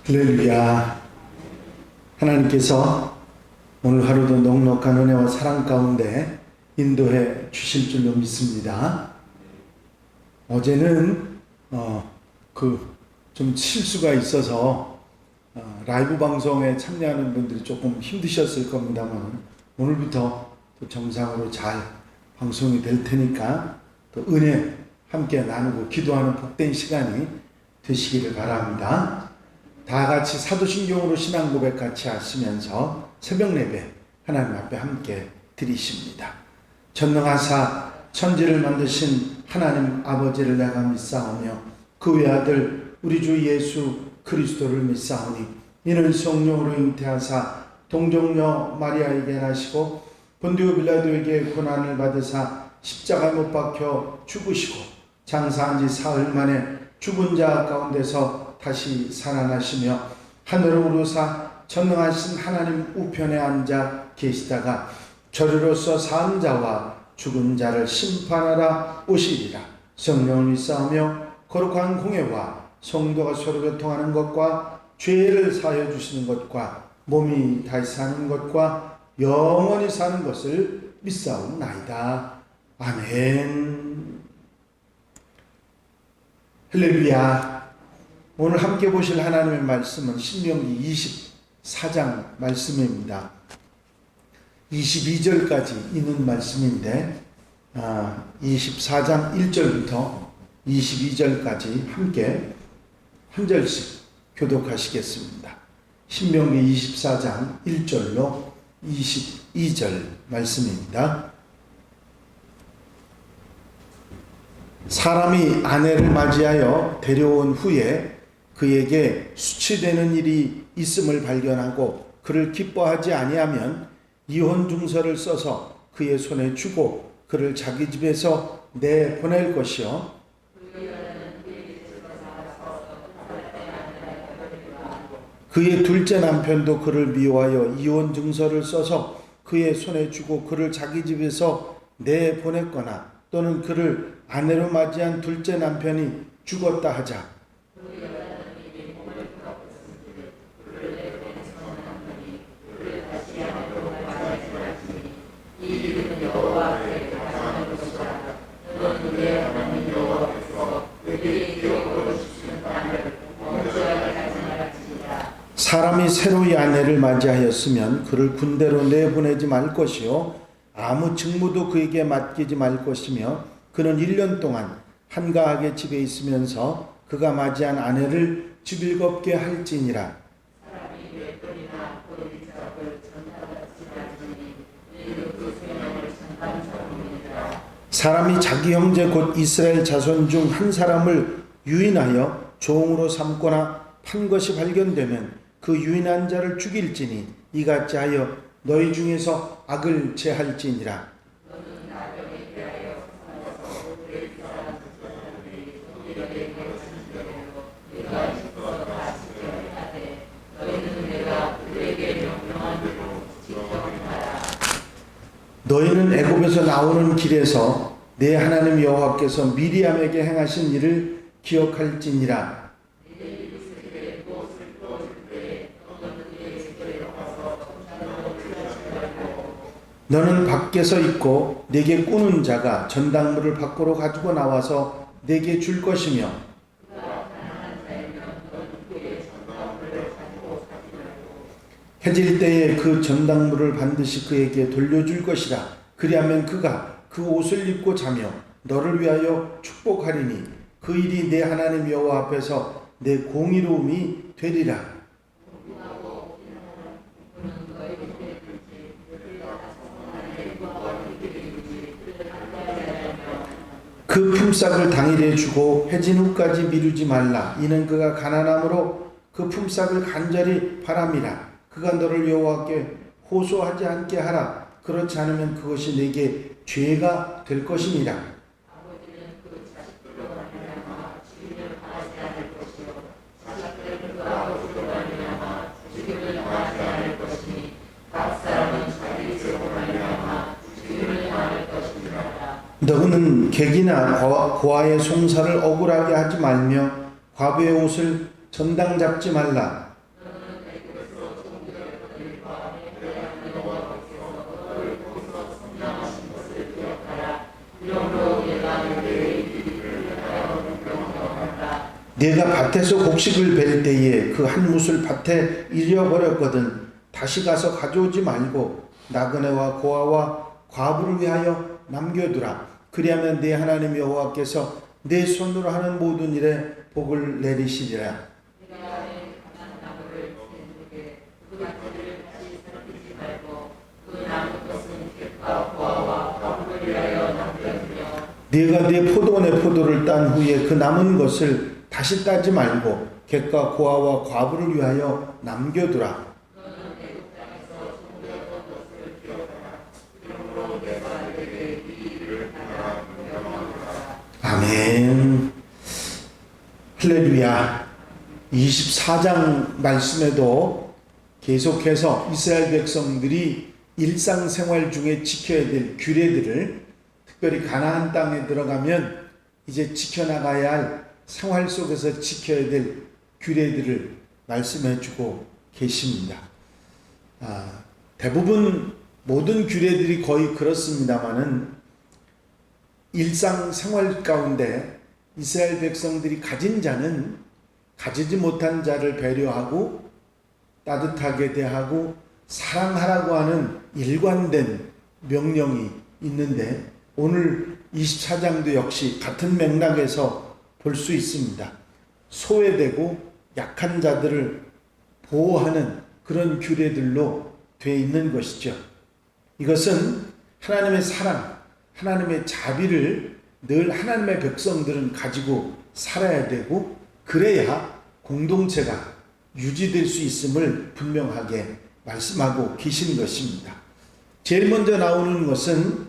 할렐루야. 하나님께서 오늘 하루도 넉넉한 은혜와 사랑 가운데 인도해 주실 줄로 믿습니다. 어제는 좀 실수가 있어서 라이브 방송에 참여하는 분들이 조금 힘드셨을 겁니다만 오늘부터 또 정상으로 잘 방송이 될 테니까 또 은혜 함께 나누고 기도하는 복된 시간이 되시기를 바랍니다. 다 같이 사도신경으로 신앙 고백 같이 하시면서 새벽 예배 하나님 앞에 함께 드리십니다. 전능하사 천지를 만드신 하나님 아버지를 내가 믿사오며 그 외아들 우리 주 예수 그리스도를 믿사오니 이는 성령으로 잉태하사 동정녀 마리아에게 나시고 본디오 빌라도에게 고난을 받으사 십자가에 못 박혀 죽으시고 장사한 지 사흘 만에 죽은 자 가운데서 다시 살아나시며 하늘을 오르사 전능하신 하나님 우편에 앉아 계시다가 저리로서 산 자와 죽은 자를 심판하러 오시리라. 성령을 믿사오며 거룩한 공예와 성도가 서로 교통하는 것과 죄를 사하여 주시는 것과 몸이 다시 사는 것과 영원히 사는 것을 믿사옵나이다. 아멘. 할렐루야. 오늘 함께 보실 하나님의 말씀은 신명기 24장 말씀입니다. 22절까지 있는 말씀인데 24장 1절부터 22절까지 함께 한 절씩 교독하시겠습니다. 신명기 24장 1절로 22절 말씀입니다. 사람이 아내를 맞이하여 데려온 후에 그에게 수치되는 일이 있음을 발견하고 그를 기뻐하지 아니하면 이혼 증서를 써서 그의 손에 주고 그를 자기 집에서 내보낼 것이요 그의 둘째 남편도 그를 미워하여 이혼 증서를 써서 그의 손에 주고 그를 자기 집에서 내보냈거나 또는 그를 아내로 맞이한 둘째 남편이 죽었다 하자. 사람이 새로이 아내를 맞이하였으면 그를 군대로 내보내지 말 것이요 아무 직무도 그에게 맡기지 말 것이며 그는 1년 동안 한가하게 집에 있으면서 그가 맞이한 아내를 즐겁게 할지니라. 사람이 자기 형제 곧 이스라엘 자손 중 한 사람을 유인하여 종으로 삼거나 판 것이 발견되면 그 유인한 자를 죽일지니 이같이 하여 너희 중에서 악을 제할지니라. 너희는 애굽에서 나오는 길에서 내 하나님 여호와께서 미리암에게 행하신 일을 기억할지니라. 너는 밖에서 있고 내게 꾸는 자가 전당물을 밖으로 가지고 나와서 내게 줄 것이며 해질 때에 그 전당물을 반드시 그에게 돌려줄 것이라. 그리하면 그가 그 옷을 입고 자며 너를 위하여 축복하리니 그 일이 내 하나님 여호와 앞에서 내 공의로움이 되리라. 그 품삯을 당일에 주고 해진 후까지 미루지 말라. 이는 그가 가난함으로 그 품삯을 간절히 바람이라. 그가 너를 여호와께 호소하지 않게 하라. 그렇지 않으면 그것이 내게 죄가 될 것이니라. 너는 객이나 고아의 송사를 억울하게 하지 말며 과부의 옷을 전당 잡지 말라. 내가 밭에서 곡식을 벨 때에 그 한 뭇을 밭에 잃어버렸거든 다시 가서 가져오지 말고 나그네와 고아와 과부를 위하여 남겨두라. 그리하면 네 하나님 여호와께서 내 손으로 하는 모든 일에 복을 내리시리라. 네가 네 포도원의 포도를 딴 후에 그 남은 것을 다시 따지 말고 객과 고아와 과부를 위하여 남겨두라. 아멘. 할렐루야. 24장 말씀에도 계속해서 이스라엘 백성들이 일상생활 중에 지켜야 될 규례들을, 특별히 가나안 땅에 들어가면 이제 지켜나가야 할 생활 속에서 지켜야 될 규례들을 말씀해 주고 계십니다. 대부분 모든 규례들이 거의 그렇습니다마는 일상생활 가운데 이스라엘 백성들이 가진 자는 가지지 못한 자를 배려하고 따뜻하게 대하고 사랑하라고 하는 일관된 명령이 있는데, 오늘 24장도 역시 같은 맥락에서 볼 수 있습니다. 소외되고 약한 자들을 보호하는 그런 규례들로 되어 있는 것이죠. 이것은 하나님의 사랑, 하나님의 자비를 늘 하나님의 백성들은 가지고 살아야 되고, 그래야 공동체가 유지될 수 있음을 분명하게 말씀하고 계신 것입니다. 제일 먼저 나오는 것은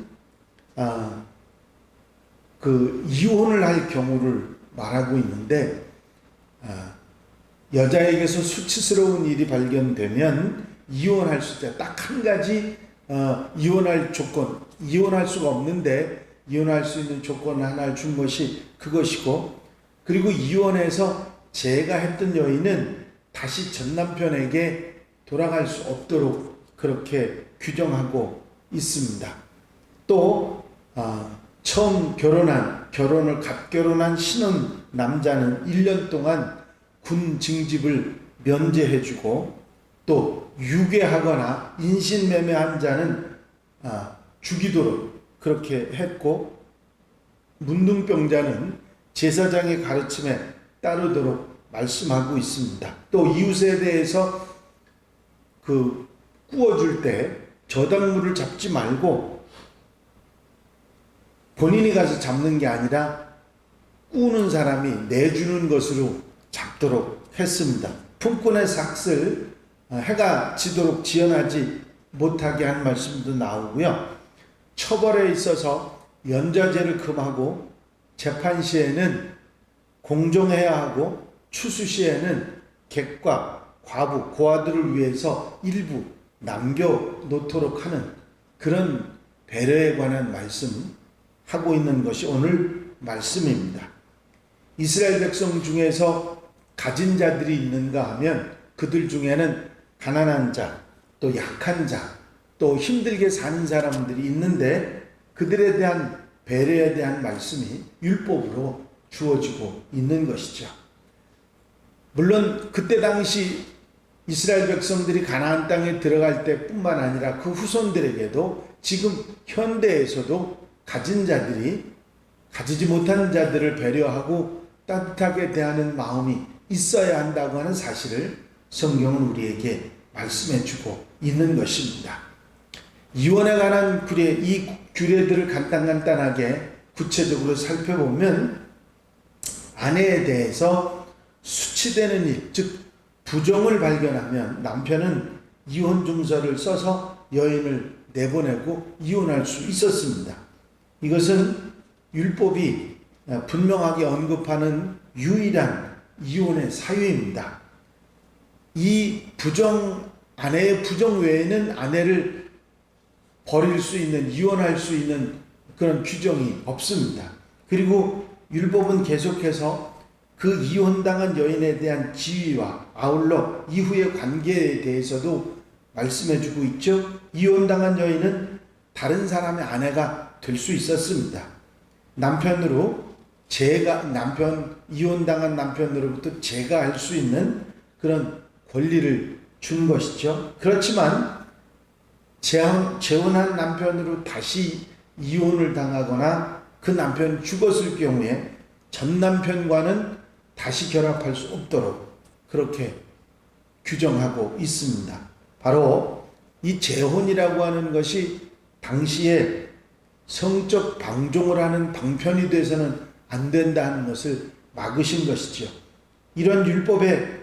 이혼을 할 경우를 말하고 있는데, 여자에게서 수치스러운 일이 발견되면 이혼할 수 있다. 딱 한 가지 이혼할 조건, 이혼할 수가 없는데 이혼할 수 있는 조건 하나를 준 것이 그것이고, 그리고 이혼해서 재가 했던 여인은 다시 전 남편에게 돌아갈 수 없도록 그렇게 규정하고 있습니다. 또 처음 결혼을 갓결혼한 신혼 남자는 1년 동안 군 징집을 면제해주고, 또 유괴하거나 인신매매한 자는 죽이도록 그렇게 했고, 문둥병자는 제사장의 가르침에 따르도록 말씀하고 있습니다. 또 이웃에 대해서 구워줄 때 저당물을 잡지 말고 본인이 가서 잡는 게 아니라 꾸는 사람이 내주는 것으로 잡도록 했습니다. 품꾼의 삭슬, 해가 지도록 지연하지 못하게 한 말씀도 나오고요. 처벌에 있어서 연좌제를 금하고, 재판 시에는 공정해야 하고, 추수 시에는 객과 과부, 고아들을 위해서 일부 남겨놓도록 하는 그런 배려에 관한 말씀하고 있는 것이 오늘 말씀입니다. 이스라엘 백성 중에서 가진 자들이 있는가 하면 그들 중에는 가난한 자, 또 약한 자, 또 힘들게 사는 사람들이 있는데, 그들에 대한 배려에 대한 말씀이 율법으로 주어지고 있는 것이죠. 물론 그때 당시 이스라엘 백성들이 가나안 땅에 들어갈 때뿐만 아니라 그 후손들에게도 지금 현대에서도 가진 자들이 가지지 못한 자들을 배려하고 따뜻하게 대하는 마음이 있어야 한다고 하는 사실을 성경은 우리에게 말씀해 주고 있는 것입니다. 이혼에 관한 규례, 이 규례들을 간단하게 구체적으로 살펴보면, 아내에 대해서 수치되는 일, 즉 부정을 발견하면 남편은 이혼 증서를 써서 여인을 내보내고 이혼할 수 있었습니다. 이것은 율법이 분명하게 언급하는 유일한 이혼의 사유입니다. 이 아내의 부정 외에는 아내를 버릴 수 있는, 이혼할 수 있는 그런 규정이 없습니다. 그리고 율법은 계속해서 그 이혼당한 여인에 대한 지위와 아울러 이후의 관계에 대해서도 말씀해주고 있죠. 이혼당한 여인은 다른 사람의 아내가 될 수 있었습니다. 남편으로 이혼당한 남편으로부터 제가할 수 있는 그런 권리를 준 것이죠. 그렇지만 재혼한 남편으로 다시 이혼을 당하거나 그 남편이 죽었을 경우에 전 남편과는 다시 결합할 수 없도록 그렇게 규정하고 있습니다. 바로 이 재혼이라고 하는 것이 당시에 성적 방종을 하는 방편이 돼서는 안 된다는 것을 막으신 것이죠. 이런 율법의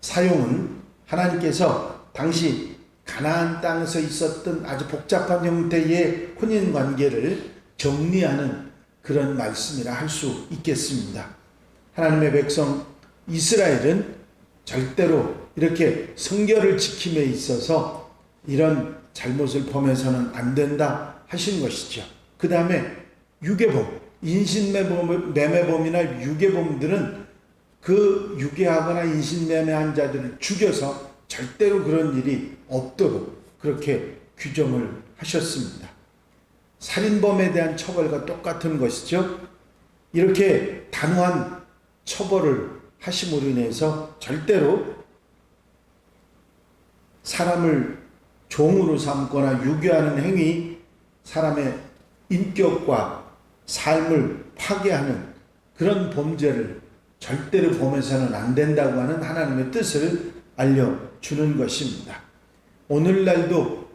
사용은 하나님께서 당시 가나안 땅에서 있었던 아주 복잡한 형태의 혼인 관계를 정리하는 그런 말씀이라 할 수 있겠습니다. 하나님의 백성 이스라엘은 절대로 이렇게 성결을 지킴에 있어서 이런 잘못을 범해서는 안 된다 하신 것이죠. 그 다음에 유괴범, 인신매매범이나 유괴범들은 그 유괴하거나 인신매매한 자들을 죽여서 절대로 그런 일이 없도록 그렇게 규정을 하셨습니다. 살인범에 대한 처벌과 똑같은 것이죠. 이렇게 단호한 처벌을 하심으로 인해서 절대로 사람을 종으로 삼거나 유괴하는 행위, 사람의 인격과 삶을 파괴하는 그런 범죄를 절대로 범해서는 안 된다고 하는 하나님의 뜻을 알려주는 것입니다. 오늘날도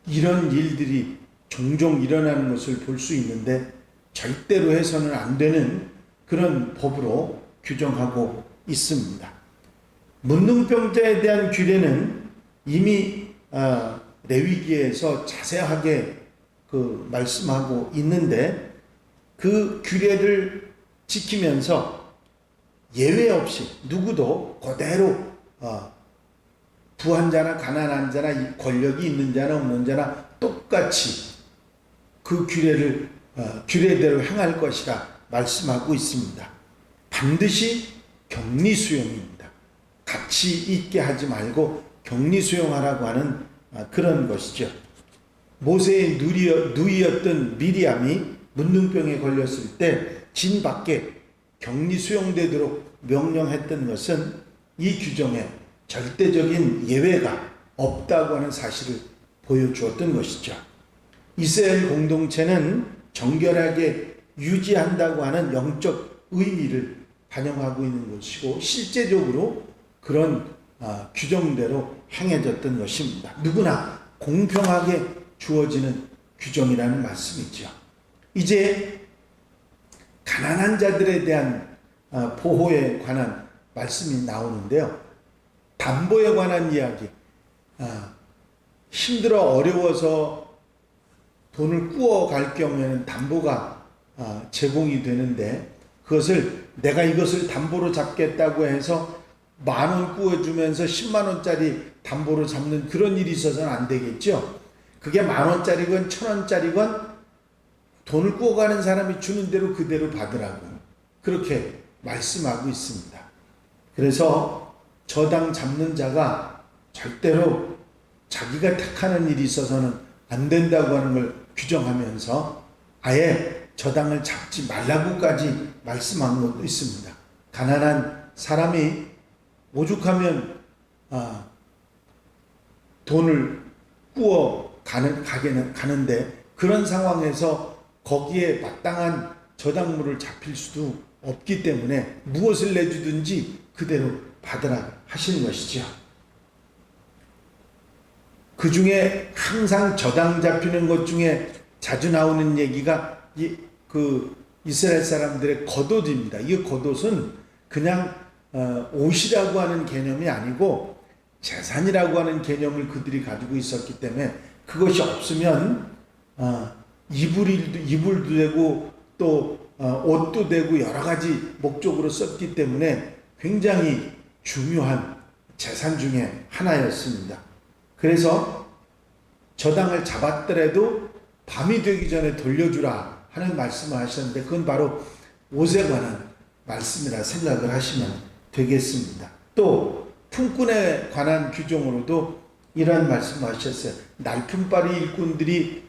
이런 일들이 종종 일어나는 것을 볼 수 있는데 절대로 해서는 안 되는 그런 법으로 규정하고 있습니다. 문둥병자에 대한 규례는 이미 레위기에서 자세하게 말씀하고 있는데 그 규례를 지키면서 예외 없이 누구도 그대로 부한 자나 가난한 자나 권력이 있는 자나 없는 자나 똑같이 그 규례대로 행할 것이라 말씀하고 있습니다. 반드시 격리 수용입니다. 같이 있게 하지 말고 격리 수용하라고 하는 그런 것이죠. 모세의 누이였던 미리암이 문둥병에 걸렸을 때 진 밖에 격리 수용되도록 명령했던 것은 이 규정에 절대적인 예외가 없다고 하는 사실을 보여주었던 것이죠. 이스라엘 공동체는 정결하게 유지한다고 하는 영적 의미를 반영하고 있는 것이고 실제적으로 그런 규정대로 행해졌던 것입니다. 누구나 공평하게 주어지는 규정이라는 말씀이죠. 이제 가난한 자들에 대한 보호에 관한 말씀이 나오는데요. 담보에 관한 이야기, 힘들어 어려워서 돈을 꾸어갈 경우에는 담보가 제공이 되는데 그것을 내가 이것을 담보로 잡겠다고 해서 10,000원 꾸어주면서 100,000원짜리 담보로 잡는 그런 일이 있어서는 안 되겠죠. 그게 10,000원짜리건 1,000원짜리건 돈을 꾸어가는 사람이 주는 대로 그대로 받으라고 그렇게 말씀하고 있습니다. 그래서 저당 잡는 자가 절대로 자기가 택하는 일이 있어서는 안 된다고 하는 걸 규정하면서 아예 저당을 잡지 말라고까지 말씀한 것도 있습니다. 가난한 사람이 오죽하면 돈을 꾸어 가는데 그런 상황에서 거기에 마땅한 저당물을 잡힐 수도 없기 때문에 무엇을 내주든지 그대로 받으라 하시는 것이죠. 그 중에 항상 저당 잡히는 것 중에 자주 나오는 얘기가 이스라엘 사람들의 겉옷입니다. 이 겉옷은 그냥 옷이라고 하는 개념이 아니고 재산이라고 하는 개념을 그들이 가지고 있었기 때문에 그것이 없으면 이불도 되고 또 옷도 되고 여러 가지 목적으로 썼기 때문에 굉장히 중요한 재산 중에 하나였습니다. 그래서 저당을 잡았더라도 밤이 되기 전에 돌려주라 하는 말씀을 하셨는데 그건 바로 옷에 관한 말씀이라 생각을 하시면 되겠습니다. 또 품꾼에 관한 규정으로도 이러한 말씀을 하셨어요. 날품바리 일꾼들이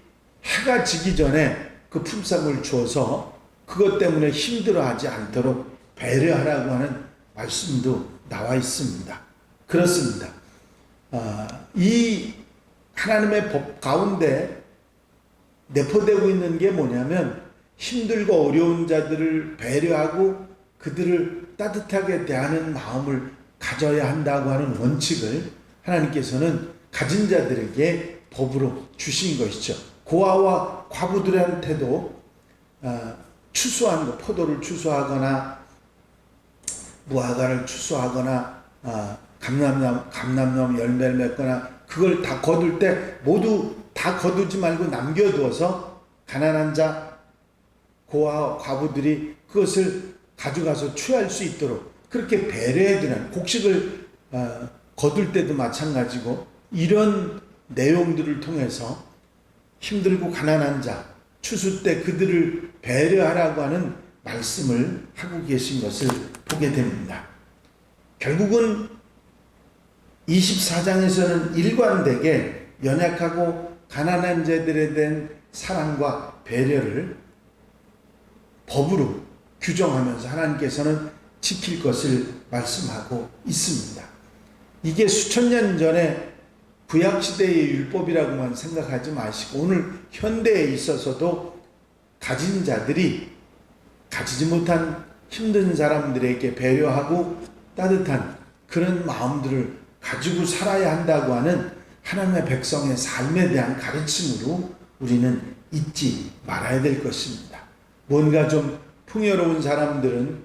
해가 지기 전에 그 품삯을 주어서 그것 때문에 힘들어하지 않도록 배려하라고 하는 말씀도 나와 있습니다. 그렇습니다. 이 하나님의 법 가운데 내포되고 있는 게 뭐냐면 힘들고 어려운 자들을 배려하고 그들을 따뜻하게 대하는 마음을 가져야 한다고 하는 원칙을 하나님께서는 가진 자들에게 법으로 주신 것이죠. 고아와 과부들한테도 추수한 것, 포도를 추수하거나 무화과를 추수하거나 감람나무 열매를 맺거나 그걸 다 거둘 때 모두 다 거두지 말고 남겨두어서 가난한 자, 고아, 과부들이 그것을 가져가서 취할 수 있도록 그렇게 배려해주는 곡식을 거둘 때도 마찬가지고 이런 내용들을 통해서 힘들고 가난한 자, 추수 때 그들을 배려하라고 하는 말씀을 하고 계신 것을 보게 됩니다. 결국은 24장에서는 일관되게 연약하고 가난한 자들에 대한 사랑과 배려를 법으로 규정하면서 하나님께서는 지킬 것을 말씀하고 있습니다. 이게 수천 년 전에 구약시대의 율법이라고만 생각하지 마시고 오늘 현대에 있어서도 가진 자들이 가지지 못한 힘든 사람들에게 배려하고 따뜻한 그런 마음들을 가지고 살아야 한다고 하는 하나님의 백성의 삶에 대한 가르침으로 우리는 잊지 말아야 될 것입니다. 뭔가 좀 풍요로운 사람들은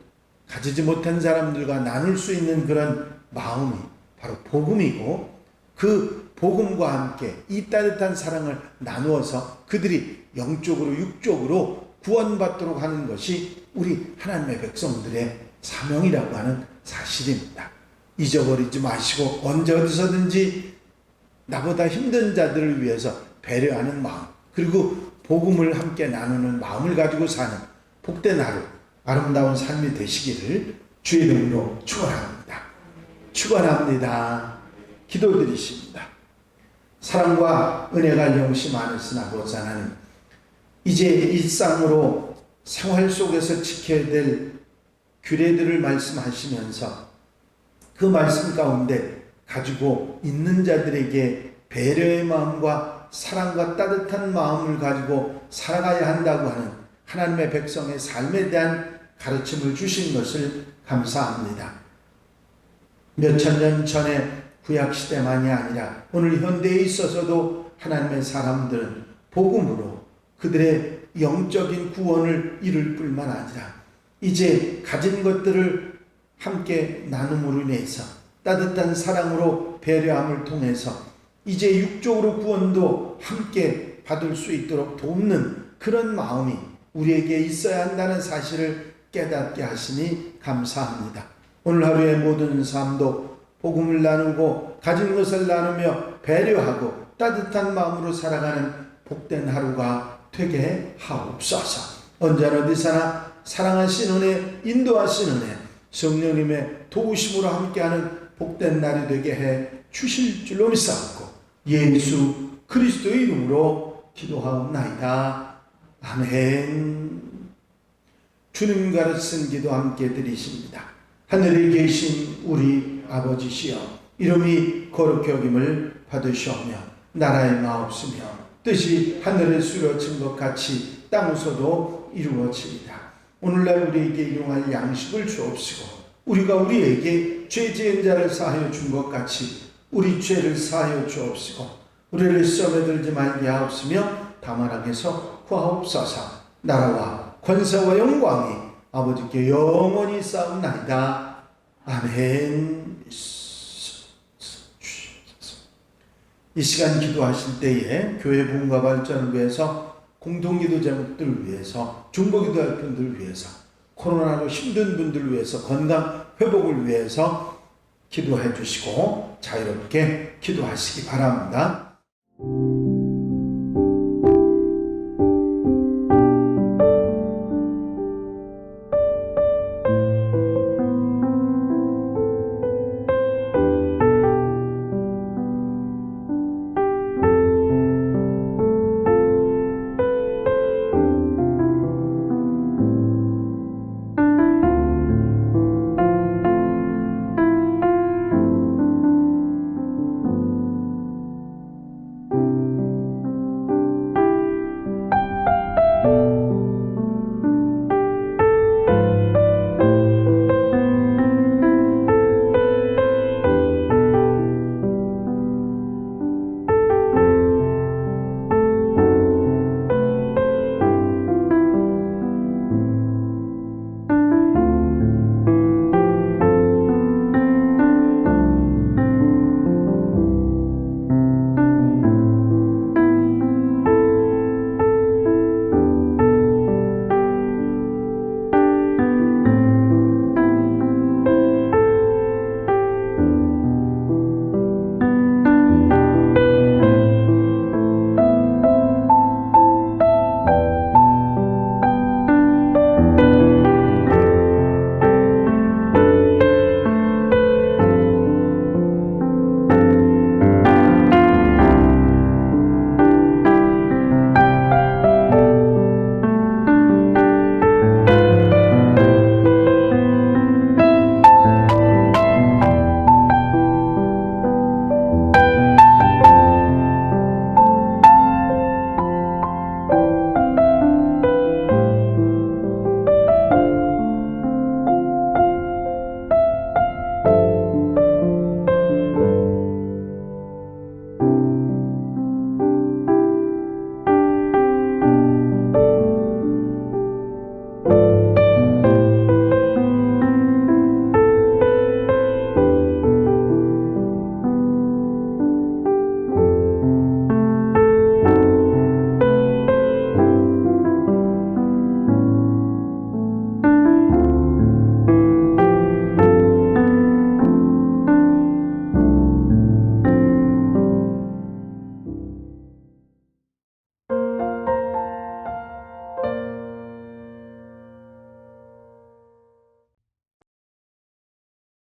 가지지 못한 사람들과 나눌 수 있는 그런 마음이 바로 복음이고 그 복음과 함께 이 따뜻한 사랑을 나누어서 그들이 영적으로 육적으로 구원받도록 하는 것이 우리 하나님의 백성들의 사명이라고 하는 사실입니다. 잊어버리지 마시고 언제 어디서든지 나보다 힘든 자들을 위해서 배려하는 마음 그리고 복음을 함께 나누는 마음을 가지고 사는 복된 하루 아름다운 삶이 되시기를 주의 이름으로 축원합니다. 축원합니다. 기도드리십니다. 사랑과 은혜가 영시 많으시나 보사 하나님 이제 일상으로 생활 속에서 지켜야 될 규례들을 말씀하시면서 그 말씀 가운데 가지고 있는 자들에게 배려의 마음과 사랑과 따뜻한 마음을 가지고 살아가야 한다고 하는 하나님의 백성의 삶에 대한 가르침을 주신 것을 감사합니다. 몇천 년 전에 구약시대만이 아니라 오늘 현대에 있어서도 하나님의 사람들은 복음으로 그들의 영적인 구원을 이룰 뿐만 아니라 이제 가진 것들을 함께 나눔으로 인해서 따뜻한 사랑으로 배려함을 통해서 이제 육적으로 구원도 함께 받을 수 있도록 돕는 그런 마음이 우리에게 있어야 한다는 사실을 깨닫게 하시니 감사합니다. 오늘 하루의 모든 삶도 복음을 나누고 가진 것을 나누며 배려하고 따뜻한 마음으로 살아가는 복된 하루가 되게 하옵소서. 언제나 어디서나 사랑하신 은혜, 인도하신 은혜, 성령님의 도우심으로 함께하는 복된 날이 되게 해 주실 줄로 믿사옵고 예수 그리스도의 이름으로 기도하옵나이다. 아멘. 주님 가르친 기도 함께 드리십니다. 하늘에 계신 우리 아버지시여 이름이 거룩히 여김을 받으시오며 나라의 마옵시며 뜻이 하늘에서 이루어진 것 같이 땅에서도 이루어지리다. 오늘날 우리에게 일용할 양식을 주옵시고 우리가 우리에게 죄 지은 자를 사하여 준 것 같이 우리 죄를 사하여 주옵시고 우리를 시험에 들지 말게 하옵시며 다만 악에서 구하옵소서. 나라와 권세와 영광이 아버지께 영원히 쌓옵나이다. 아멘. 이 시간 기도하실 때에 교회 부흥과 발전을 위해서 공동기도 제목들을 위해서 중보기도할 분들을 위해서 코로나로 힘든 분들을 위해서 건강 회복을 위해서 기도해 주시고 자유롭게 기도하시기 바랍니다.